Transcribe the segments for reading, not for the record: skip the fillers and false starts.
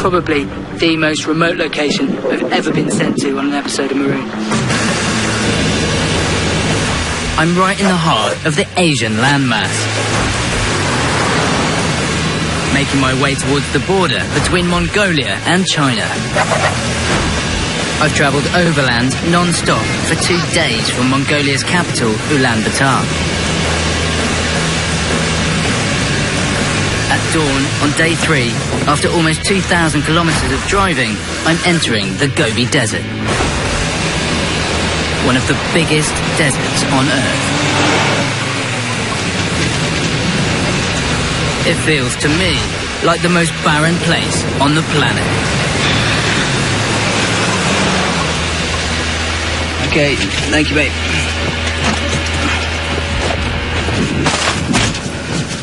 probably the most remote location I've ever been sent to on an episode of Maroon. I'm right in the heart of the Asian landmass, making my way towards the border between Mongolia and China. I've travelled overland non-stop for 2 days from Mongolia's capital, Ulaanbaatar. At dawn on day 3, after almost 2,000 kilometres of driving, I'm entering the Gobi Desert. One of the biggest deserts on Earth. It feels to me like the most barren place on the planet. Okay, thank you, mate.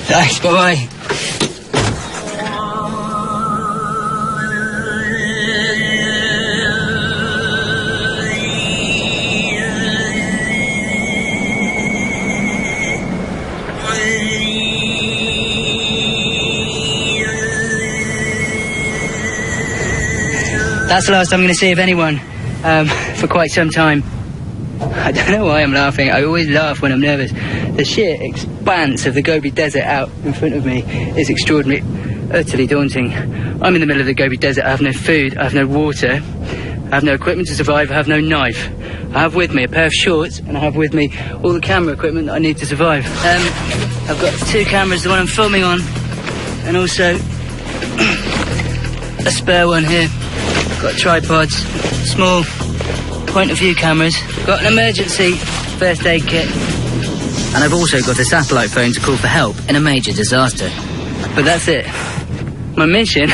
Thanks, bye-bye. That's the last I'm going to see of anyone for quite some time. I don't know why I'm laughing. I always laugh when I'm nervous. The sheer expanse of the Gobi Desert out in front of me is extraordinary, utterly daunting. I'm in the middle of the Gobi Desert. I have no food, I have no water, I have no equipment to survive, I have no knife. I have with me a pair of shorts, and I have with me all the camera equipment that I need to survive. I've got 2 cameras, the one I'm filming on, and also a spare one here. Got tripods, small point of view cameras, got an emergency first aid kit, And I've also got a satellite phone to call for help in a major disaster. But that's it. My mission,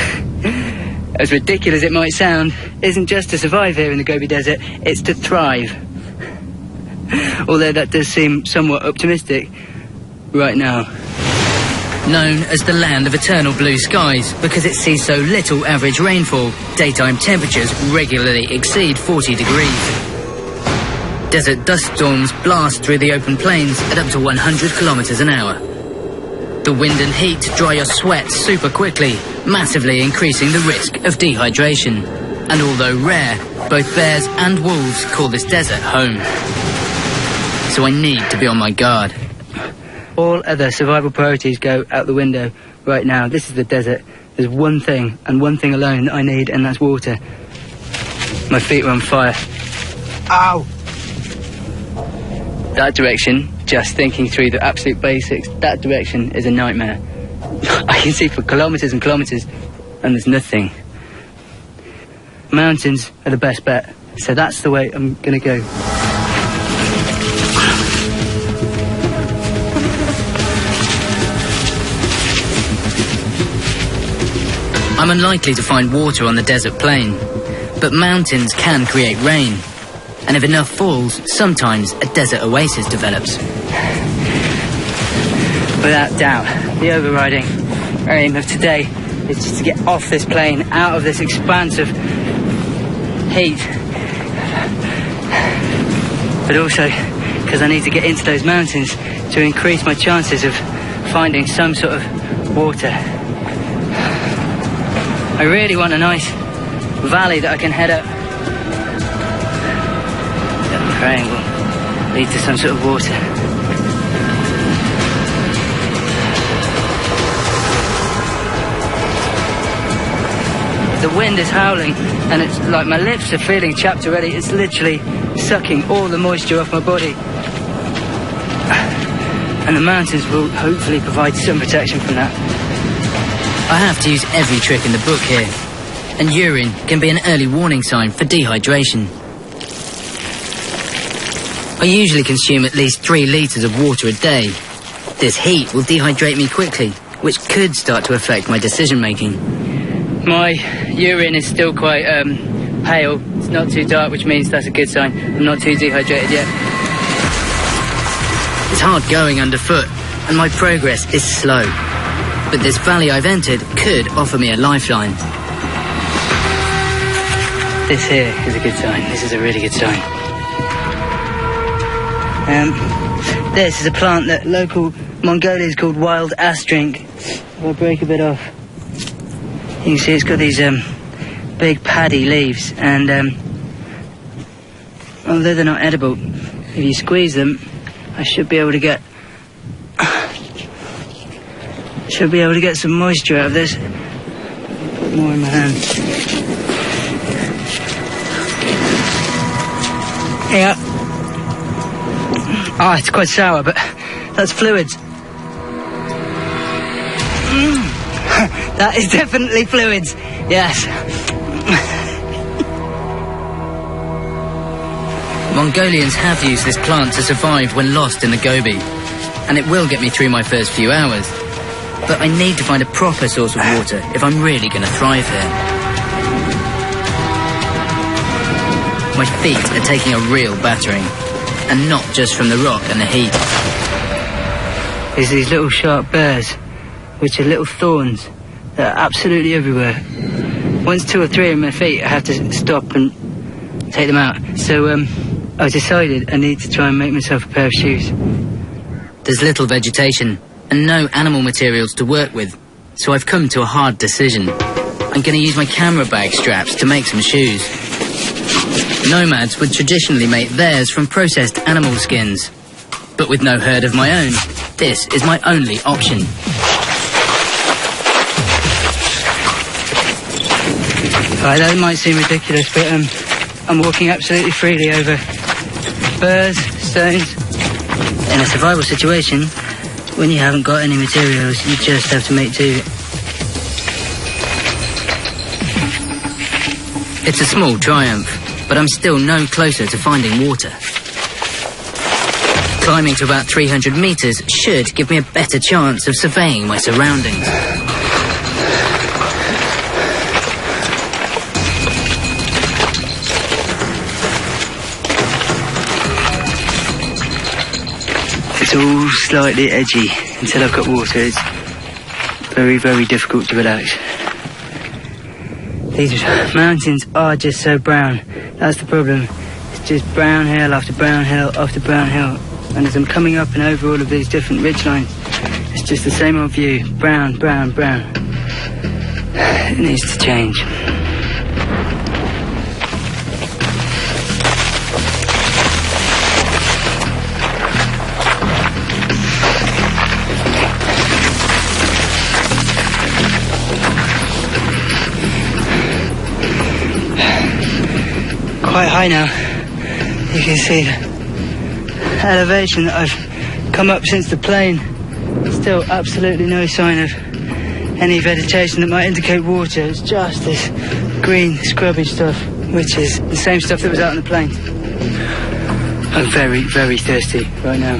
as ridiculous as it might sound, isn't just to survive here in the Gobi Desert, it's to thrive. Although that does seem somewhat optimistic right now. Known as the land of eternal blue skies because it sees so little average rainfall, daytime temperatures regularly exceed 40 degrees. Desert dust storms blast through the open plains at up to 100 kilometers an hour. The wind and heat dry your sweat super quickly, massively increasing the risk of dehydration. And although rare, both bears and wolves call this desert home. So I need to be on my guard. All other survival priorities go out the window right now. This is the desert. There's one thing, and one thing alone, that I need, and that's water. My feet are on fire. Ow! That direction, just thinking through the absolute basics, that direction is a nightmare. I can see for kilometres and kilometres, and there's nothing. Mountains are the best bet, so that's the way I'm gonna go. I'm unlikely to find water on the desert plain, but mountains can create rain. And if enough falls, sometimes a desert oasis develops. Without doubt, the overriding aim of today is just to get off this plane, out of this expanse of heat. But also, because I need to get into those mountains to increase my chances of finding some sort of water. I really want a nice valley that I can head up. I'm praying will lead to some sort of water. The wind is howling, and it's like my lips are feeling chapped already. It's literally sucking all the moisture off my body. And the mountains will hopefully provide some protection from that. I have to use every trick in the book here, and urine can be an early warning sign for dehydration. I usually consume at least 3 litres of water a day. This heat will dehydrate me quickly, which could start to affect my decision-making. My urine is still quite pale. It's not too dark, which means that's a good sign. I'm not too dehydrated yet. It's hard going underfoot, and my progress is slow. But this valley I've entered could offer me a lifeline. This here is a good sign. This is a really good sign. This is a plant that local Mongolians called wild ass drink. If I break a bit off, you can see it's got these big paddy leaves, and although they're not edible, if you squeeze them, I should be able to get some moisture out of this. Put more in my hand. Yeah. Ah, it's quite sour, but that's fluids. That is definitely fluids. Yes. Mongolians have used this plant to survive when lost in the Gobi, and it will get me through my first few hours. But I need to find a proper source of water if I'm really going to thrive here. My feet are taking a real battering, and not just from the rock and the heat. There's these little sharp burrs, which are little thorns that are absolutely everywhere. Once 2 or 3 of my feet, I have to stop and take them out. So I decided I need to try and make myself a pair of shoes. There's little vegetation and no animal materials to work with, so I've come to a hard decision. I'm going to use my camera bag straps to make some shoes. Nomads would traditionally make theirs from processed animal skins, but with no herd of my own, this is my only option. Right, that might seem ridiculous, but I'm walking absolutely freely over burrs, stones. In a survival situation, when you haven't got any materials, you just have to make do. It's a small triumph, but I'm still no closer to finding water. Climbing to about 300 meters should give me a better chance of surveying my surroundings. It's all slightly edgy until I've got water. It's very, very difficult to relax. These mountains are just so brown. That's the problem. It's just brown hill after brown hill after brown hill. And as I'm coming up and over all of these different ridgelines, it's just the same old view. Brown, brown, brown. It needs to change. Quite high now. You can see the elevation that I've come up since the plane. Still absolutely no sign of any vegetation that might indicate water. It's just this green scrubby stuff, which is the same stuff that was out on the plane. I'm very, very thirsty right now.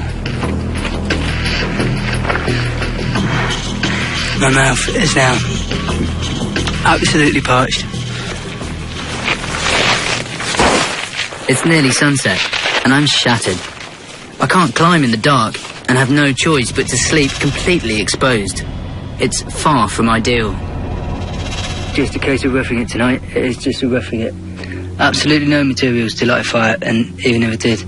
My mouth is now absolutely parched. It's nearly sunset, and I'm shattered. I can't climb in the dark, and have no choice but to sleep completely exposed. It's far from ideal. Just a case of roughing it tonight. It is just a roughing it. Absolutely no materials to light a fire, and even if it did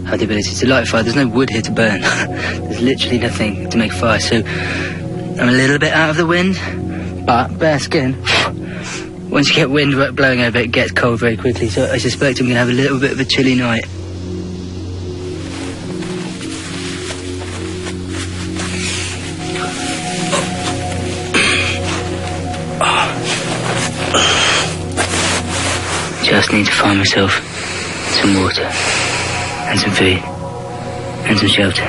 have the ability to light a fire, there's no wood here to burn. There's literally nothing to make a fire, so I'm a little bit out of the wind, but bare skin. Once you get wind blowing over, it gets cold very quickly, so I suspect I'm going to have a little bit of a chilly night. Just need to find myself some water, and some food, and some shelter,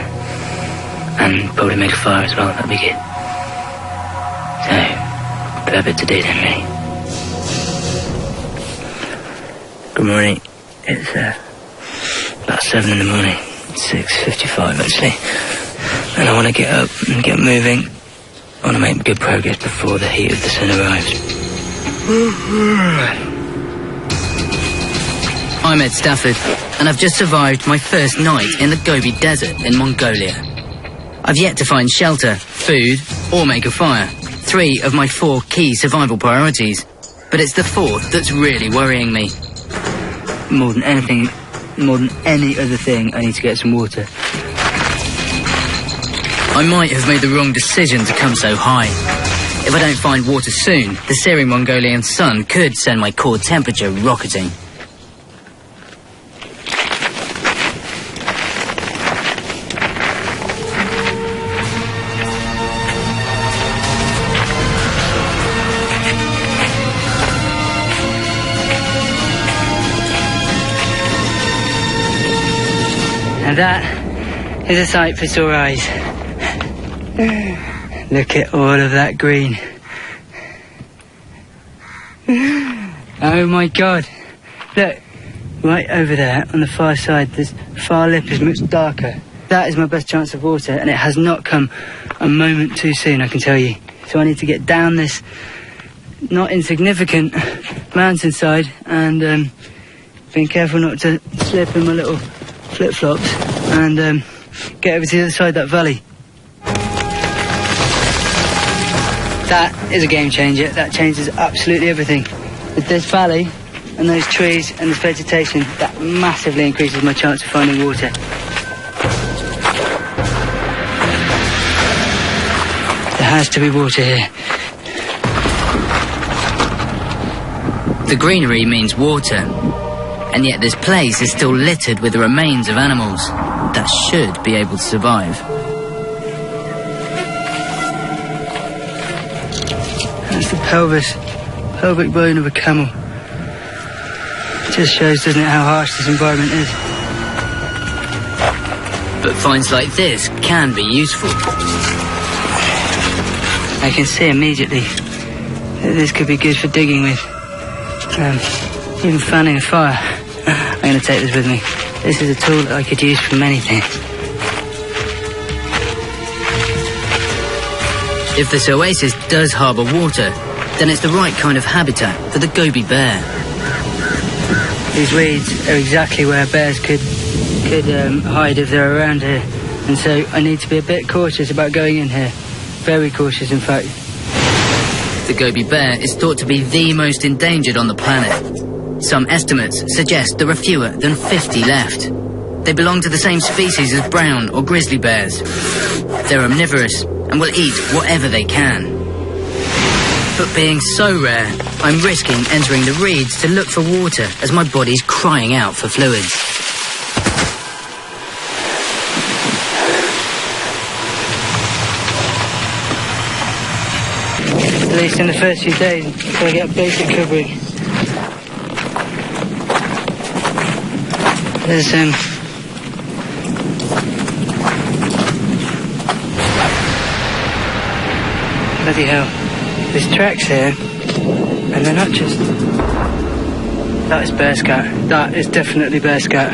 and probably make a fire as well. That'd be good. So, got a bit to do then, really. Good morning. It's about 7 in the morning. 6:55 actually. And I want to get up and get moving. I want to make good progress before the heat of the sun arrives. I'm at Stafford, and I've just survived my first night in the Gobi Desert in Mongolia. I've yet to find shelter, food, or make a fire. 3 of my 4 key survival priorities. But it's the 4th that's really worrying me. More than anything, more than any other thing, I need to get some water. I might have made the wrong decision to come so high. If I don't find water soon, the searing Mongolian sun could send my core temperature rocketing. And that is a sight for sore eyes. Look at all of that green. Oh my God. Look, right over there on the far side, this far lip is much darker. That is my best chance of water, and it has not come a moment too soon, I can tell you. So I need to get down this not insignificant mountainside and being careful not to slip in my little flip-flops and get over to the other side of that valley. That is a game changer. That changes absolutely everything. With this valley and those trees and this vegetation, that massively increases my chance of finding water. There has to be water here. The greenery means water, and yet this place is still littered with the remains of animals that should be able to survive. That's the pelvic bone of a camel. It just shows, doesn't it, how harsh this environment is. But finds like this can be useful. I can see immediately that this could be good for digging with. Even fanning a fire. I'm going to take this with me. This is a tool that I could use for many things. If this oasis does harbour water, then it's the right kind of habitat for the Gobi bear. These weeds are exactly where bears could hide if they're around here. And so I need to be a bit cautious about going in here. Very cautious, in fact. The Gobi bear is thought to be the most endangered on the planet. Some estimates suggest there are fewer than 50 left. They belong to the same species as brown or grizzly bears. They're omnivorous and will eat whatever they can. But being so rare, I'm risking entering the reeds to look for water as my body's crying out for fluids. At least in the first few days, until I get basic covering. There's bloody hell. There's tracks here, and they're not just... That is bear scat. That is definitely bear scat.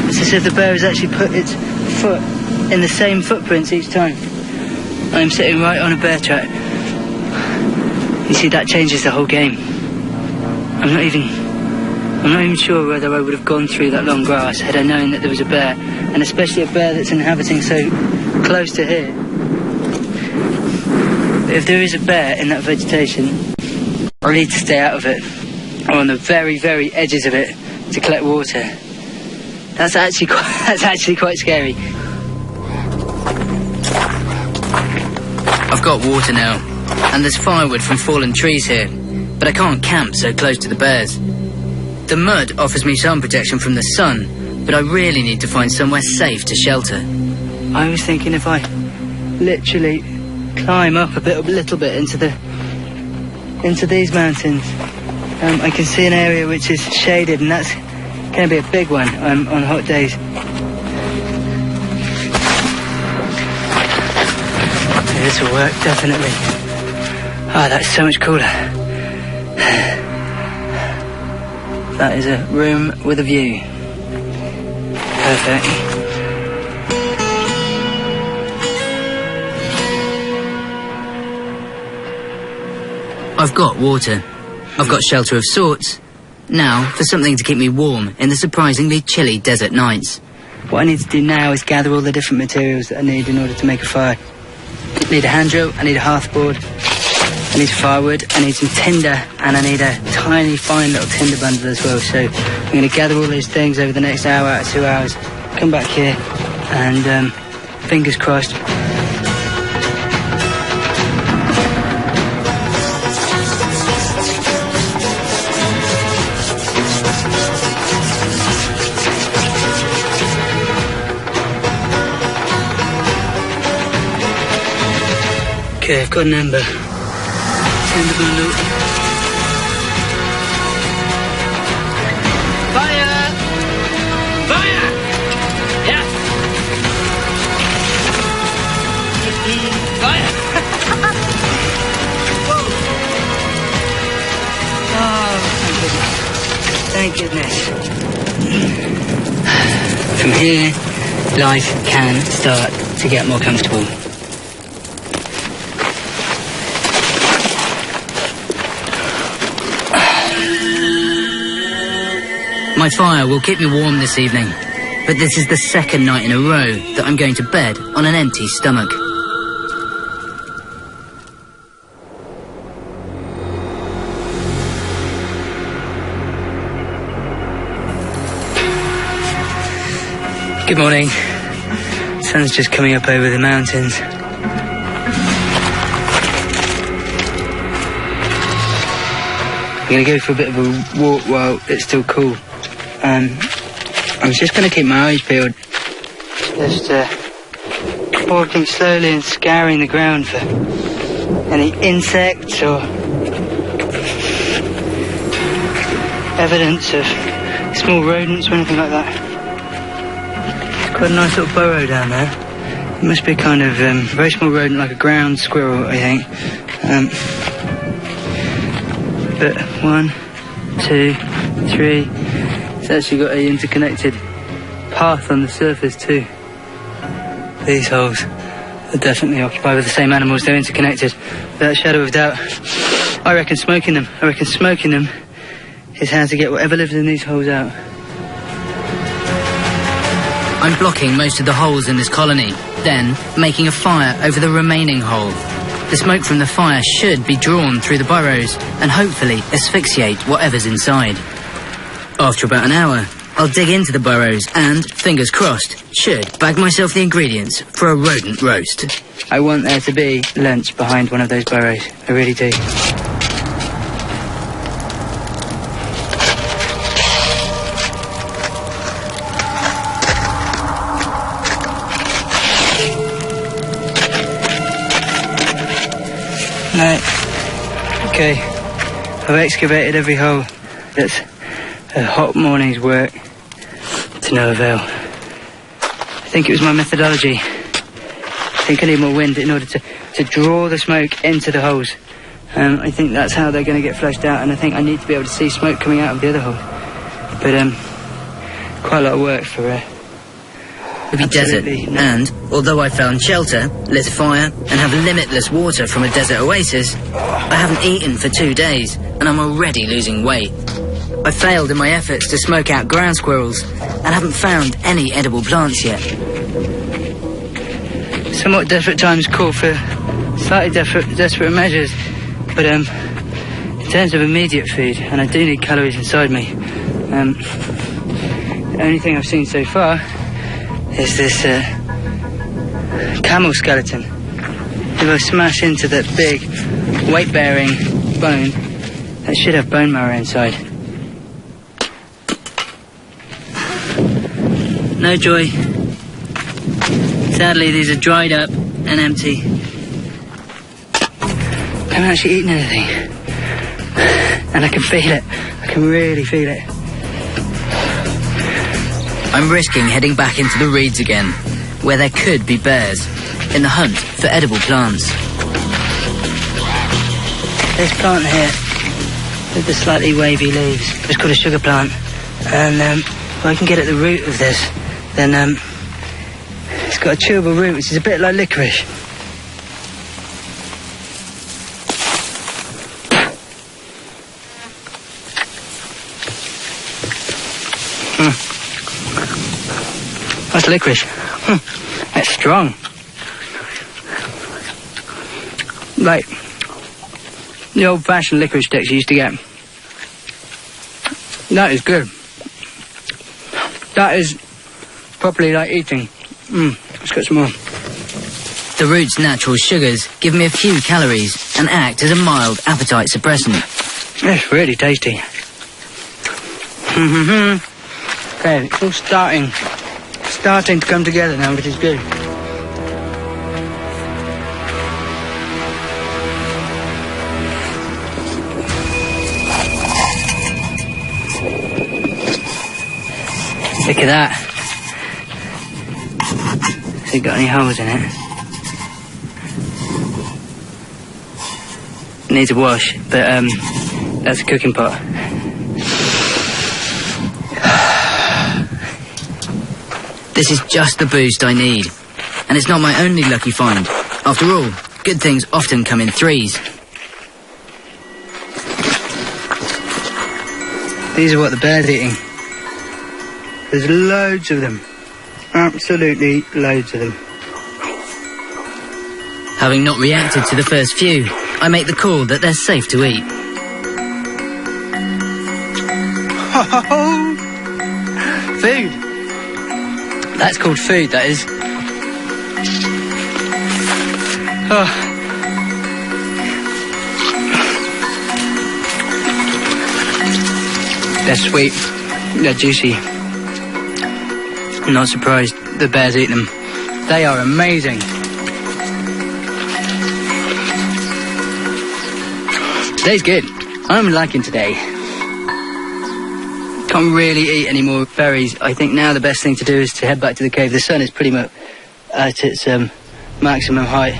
It's as if the bear has actually put its foot in the same footprints each time. I'm sitting right on a bear track. You see, that changes the whole game. I'm not even sure whether I would have gone through that long grass had I known that there was a bear, and especially a bear that's inhabiting so close to here. But if there is a bear in that vegetation, I need to stay out of it, or on the very, very edges of it, to collect water. That's actually quite scary. I've got water now, and there's firewood from fallen trees here, but I can't camp so close to the bears. The mud offers me some protection from the sun, but I really need to find somewhere safe to shelter. I was thinking if I literally climb up a little bit into these mountains, I can see an area which is shaded, and that's going to be a big one on hot days. This will work, definitely. Oh, that's so much cooler. That is a room with a view. Perfect. I've got water. I've got shelter of sorts. Now for something to keep me warm in the surprisingly chilly desert nights. What I need to do now is gather all the different materials that I need in order to make a fire. I need a hand drill, I need a hearth board, I need firewood, I need some tinder, and I need a tiny, fine little tinder bundle as well. So I'm going to gather all these things over the next hour or 2 hours, come back here, and fingers crossed. Okay, I've got an ember. Tinder bundle. Fire! Fire! Yeah! Fire! Whoa! Oh, thank goodness. From here, life can start to get more comfortable. My fire will keep me warm this evening, but this is the second night in a row that I'm going to bed on an empty stomach. Good morning. Sun's just coming up over the mountains. I'm going to go for a bit of a walk while it's still cool. I'm just going to keep my eyes peeled. Just walking slowly and scouring the ground for any insects or evidence of small rodents or anything like that. It's quite a nice little burrow down there. It must be a kind of very small rodent, like a ground squirrel, I think. But 1, 2, 3. It's actually got a interconnected path on the surface too. These holes are definitely occupied with the same animals. They're interconnected, without a shadow of doubt. I reckon smoking them is how to get whatever lives in these holes out. I'm blocking most of the holes in this colony, then making a fire over the remaining hole. The smoke from the fire should be drawn through the burrows and hopefully asphyxiate whatever's inside. After about an hour, I'll dig into the burrows and, fingers crossed, should bag myself the ingredients for a rodent roast. I want there to be lunch behind one of those burrows. I really do. Right. Okay. I've excavated every hole. That's a hot morning's work to no avail. I think it was my methodology. I think I need more wind in order to draw the smoke into the holes. I think that's how they're going to get flushed out, and I think I need to be able to see smoke coming out of the other hole. But quite a lot of work for Gobi desert, and although I found shelter, lit a fire, and have limitless water from a desert oasis, I haven't eaten for 2 days, and I'm already losing weight. I failed in my efforts to smoke out ground squirrels, and haven't found any edible plants yet. Somewhat desperate times call for slightly desperate measures, but in terms of immediate food, and I do need calories inside me, the only thing I've seen so far is this camel skeleton. If I smash into that big weight-bearing bone, that should have bone marrow inside. No joy. Sadly, these are dried up and empty. I haven't actually eaten anything. And I can feel it. I can really feel it. I'm risking heading back into the reeds again, where there could be bears, in the hunt for edible plants. This plant here, with the slightly wavy leaves, it's called a sugar plant. And if I can get at the root of this, then it's got a chewable root, which is a bit like licorice. That's licorice. That's strong. Like The old-fashioned licorice sticks you used to get. That is good. That is properly like eating. Let's get some more. The root's natural sugars give me a few calories and act as a mild appetite suppressant. It's really tasty. Okay, it's all starting to come together now, which is good. Look at that. Has it got any holes in it? It needs a wash, but that's a cooking pot. This is just the boost I need. And it's not my only lucky find. After all, good things often come in threes. These are what the bear's eating. There's loads of them. Absolutely loads of them. Having not reacted to the first few, I make the call that they're safe to eat. Food! That's called food, that is. Oh. They're sweet. They're juicy. I'm not surprised the bear's eat them. They are amazing. Today's good. I'm liking today. Can't really eat any more berries. I think now the best thing to do is to head back to the cave. The sun is pretty much at its maximum height,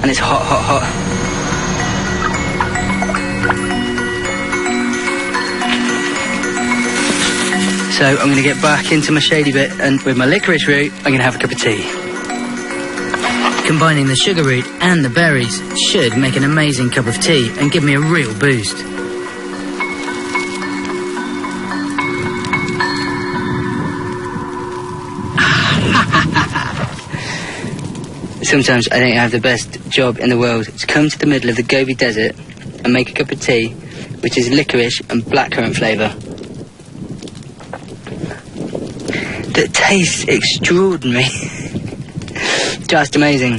and it's hot, hot, hot. So I'm going to get back into my shady bit, and with my licorice root, I'm going to have a cup of tea. Combining the sugar root and the berries should make an amazing cup of tea and give me a real boost. Sometimes I think I have the best job in the world. To come to the middle of the Gobi Desert and make a cup of tea, which is licorice and blackcurrant flavour. That tastes extraordinary. Just amazing.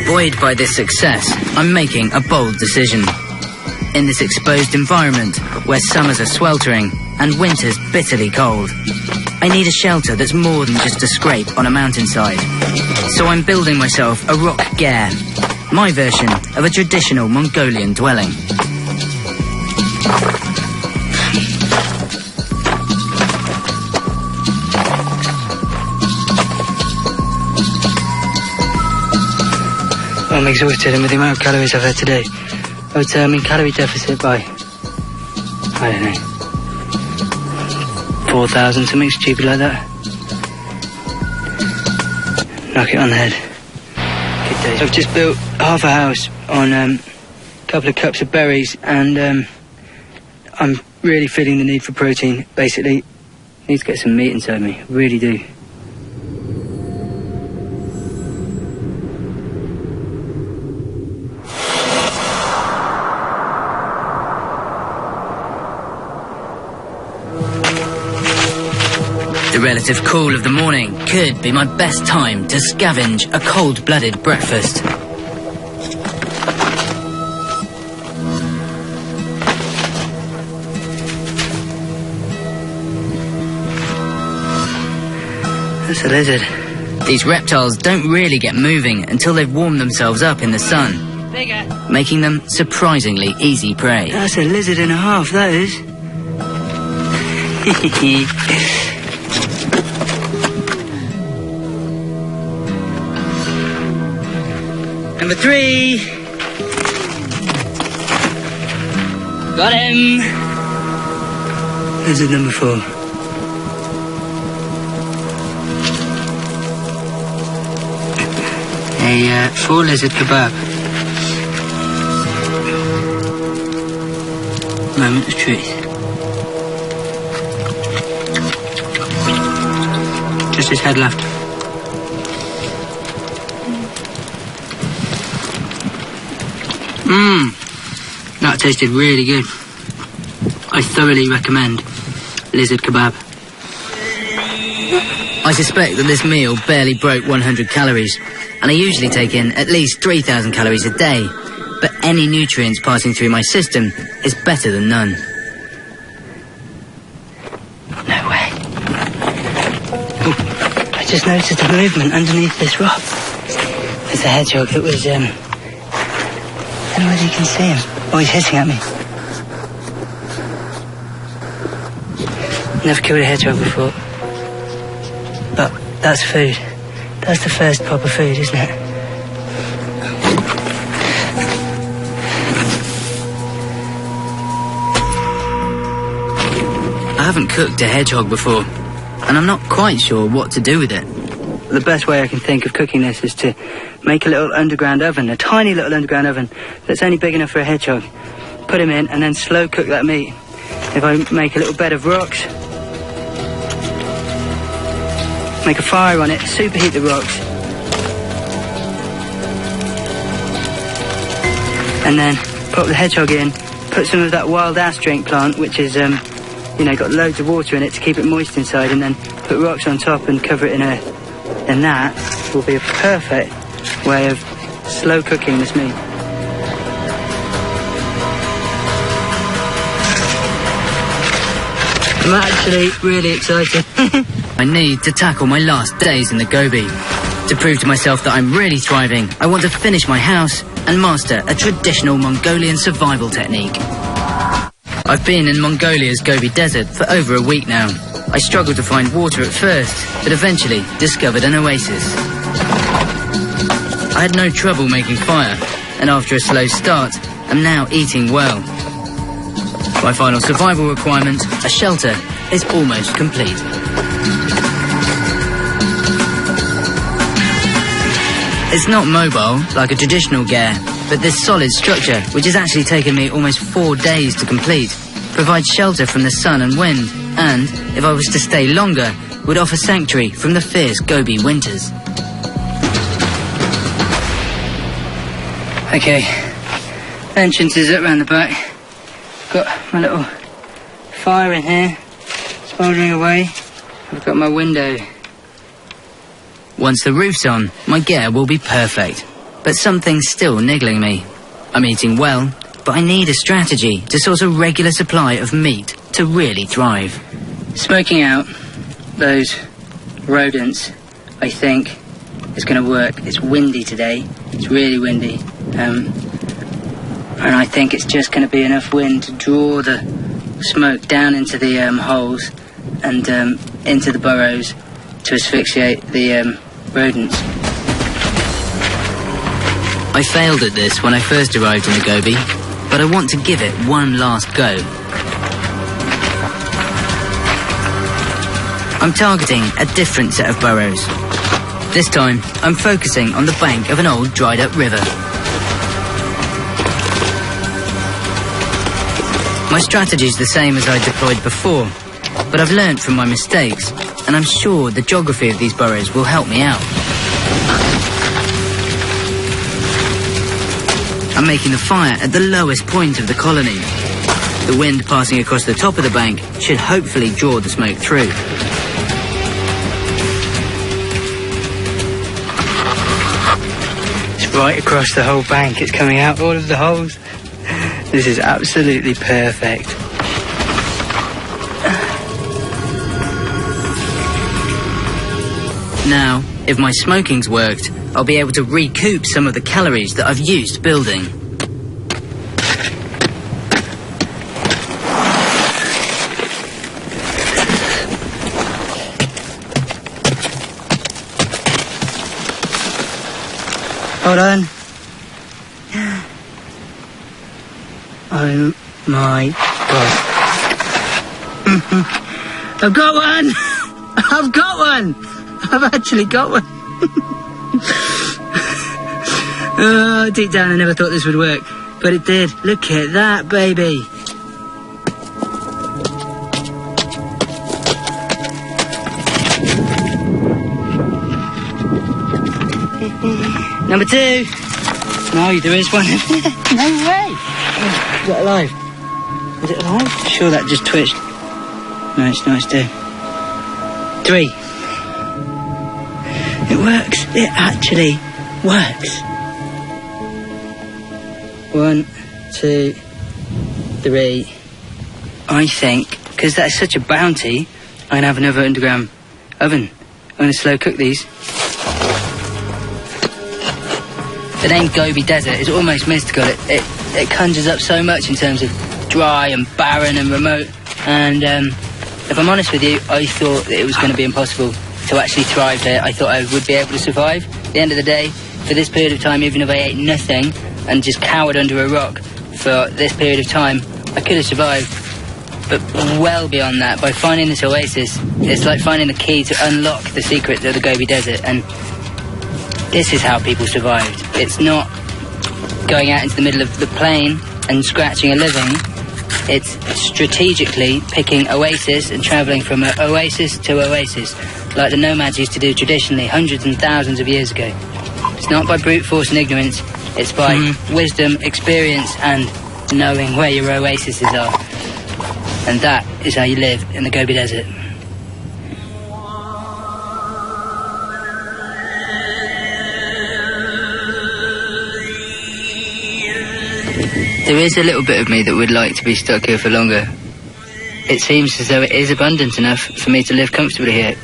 Buoyed by this success, I'm making a bold decision. In this exposed environment, where summers are sweltering and winters bitterly cold, I need a shelter that's more than just a scrape on a mountainside. So I'm building myself a rock ger, my version of a traditional Mongolian dwelling. I'm exhausted, and with the amount of calories I've had today, I would say I'm in calorie deficit by, I don't know, 4,000, something stupid like that. Knock it on the head. Good days. I've just built half a house on a couple of cups of berries, and I'm really feeling the need for protein. Basically, I need to get some meat inside me. I really do. The relative cool of the morning could be my best time to scavenge a cold-blooded breakfast. That's a lizard. These reptiles don't really get moving until they've warmed themselves up in the sun, Bigger. making them surprisingly easy prey. That's a lizard and a half, that is. Number 3. Got him. Lizard number 4. A 4 lizard kebab. Moment of truth. Just his head left. That tasted really good. I thoroughly recommend lizard kebab. I suspect that this meal barely broke 100 calories, and I usually take in at least 3,000 calories a day, but any nutrients passing through my system is better than none. No way. Oh, I just noticed a movement underneath this rock. There's a hedgehog that was, I don't know whether you can see him. Oh, he's hissing at me. Never killed a hedgehog before. But that's food. That's the first proper food, isn't it? I haven't cooked a hedgehog before, and I'm not quite sure what to do with it. The best way I can think of cooking this is to make a little underground oven, a tiny little underground oven that's only big enough for a hedgehog. Put him in and then slow cook that meat. If I make a little bed of rocks, make a fire on it, superheat the rocks, and then pop the hedgehog in, put some of that wild ass drink plant, which is, got loads of water in it to keep it moist inside, and then put rocks on top and cover it in earth. And that will be a perfect way of slow cooking this meat. I'm actually really excited. I need to tackle my last days in the Gobi. To prove to myself that I'm really thriving, I want to finish my house and master a traditional Mongolian survival technique. I've been in Mongolia's Gobi Desert for over a week now. I struggled to find water at first, but eventually discovered an oasis. I had no trouble making fire, and after a slow start, I'm now eating well. My final survival requirement, a shelter, is almost complete. It's not mobile, like a traditional ger, but this solid structure, which has actually taken me almost 4 days to complete, provides shelter from the sun and wind, and, if I was to stay longer, would offer sanctuary from the fierce Gobi winters. Okay, entrance is up round the back. Got my little fire in here, smouldering away. I've got my window. Once the roof's on, my gear will be perfect. But something's still niggling me. I'm eating well, but I need a strategy to source a regular supply of meat to really thrive. Smoking out those rodents, I think, is going to work. It's windy today. It's really windy. And I think it's just going to be enough wind to draw the smoke down into the holes and into the burrows to asphyxiate the rodents. I failed at this when I first arrived in the Gobi, but I want to give it one last go. I'm targeting a different set of burrows. This time, I'm focusing on the bank of an old dried-up river. My strategy's the same as I deployed before, but I've learnt from my mistakes, and I'm sure the geography of these burrows will help me out. I'm making the fire at the lowest point of the colony. The wind passing across the top of the bank should hopefully draw the smoke through. It's right across the whole bank. It's coming out all of the holes. This is absolutely perfect. Now, if my smoking's worked, I'll be able to recoup some of the calories that I've used building. Hold on. Oh my God. I've got one! I've got one! I've actually got one. Oh, deep down I never thought this would work, but it did. Look at that, baby. Number 2. No, there is one. No way! Oh, is that alive? Is it alive? Sure, that just twitched. No, it's not, it's dead. 3. It works. It actually works. 1, 2, 3. I think, because that's such a bounty, I'm going to have another underground oven. I'm going to slow cook these. The name Gobi Desert is almost mystical. It conjures up so much in terms of dry and barren and remote. And if I'm honest with you, I thought that it was going to be impossible to actually thrive here. I thought I would be able to survive. At the end of the day, for this period of time, even if I ate nothing and just cowered under a rock for this period of time, I could have survived. But well beyond that, by finding this oasis, it's like finding the key to unlock the secrets of the Gobi Desert. And this is how people survived. It's not going out into the middle of the plain and scratching a living. It's strategically picking oasis and travelling from oasis to oasis, like the nomads used to do traditionally hundreds and thousands of years ago. It's not by brute force and ignorance, it's by wisdom, experience and knowing where your oases are. And that is how you live in the Gobi Desert. There is a little bit of me that would like to be stuck here for longer. It seems as though it is abundant enough for me to live comfortably here.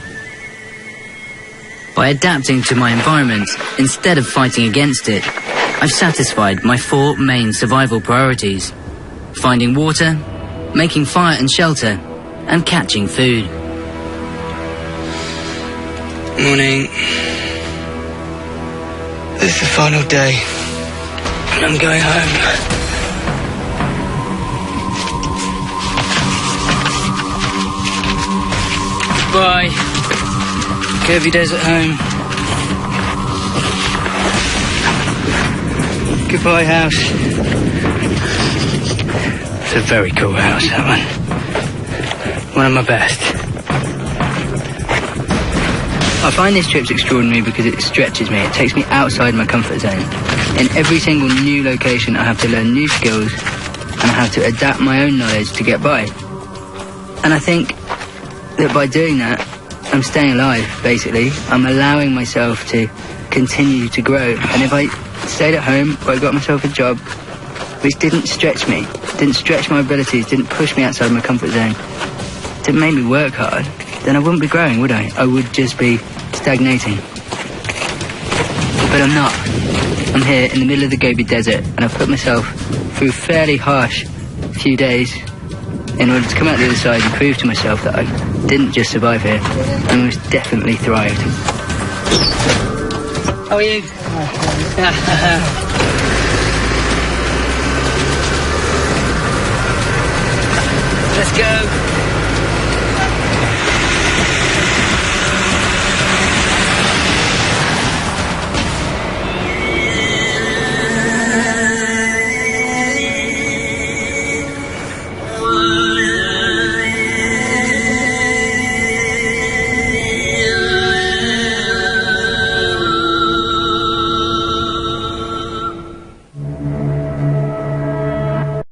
By adapting to my environment, instead of fighting against it, I've satisfied my 4 main survival priorities: finding water, making fire and shelter, and catching food. Morning. This is the final day, and I'm going home. Goodbye, Gobi Desert home. Goodbye, house. It's a very cool house, that one. One of my best. I find this trip's extraordinary because it stretches me. It takes me outside my comfort zone. In every single new location, I have to learn new skills and I have to adapt my own knowledge to get by. And I think that by doing that, I'm staying alive, basically. I'm allowing myself to continue to grow. And if I stayed at home or I got myself a job which didn't stretch me, didn't stretch my abilities, didn't push me outside my comfort zone, didn't make me work hard, then I wouldn't be growing, would I? I would just be stagnating. But I'm not. I'm here in the middle of the Gobi Desert and I've put myself through fairly harsh few days in order to come out the other side and prove to myself that I didn't just survive here, I most definitely thrived. How are you?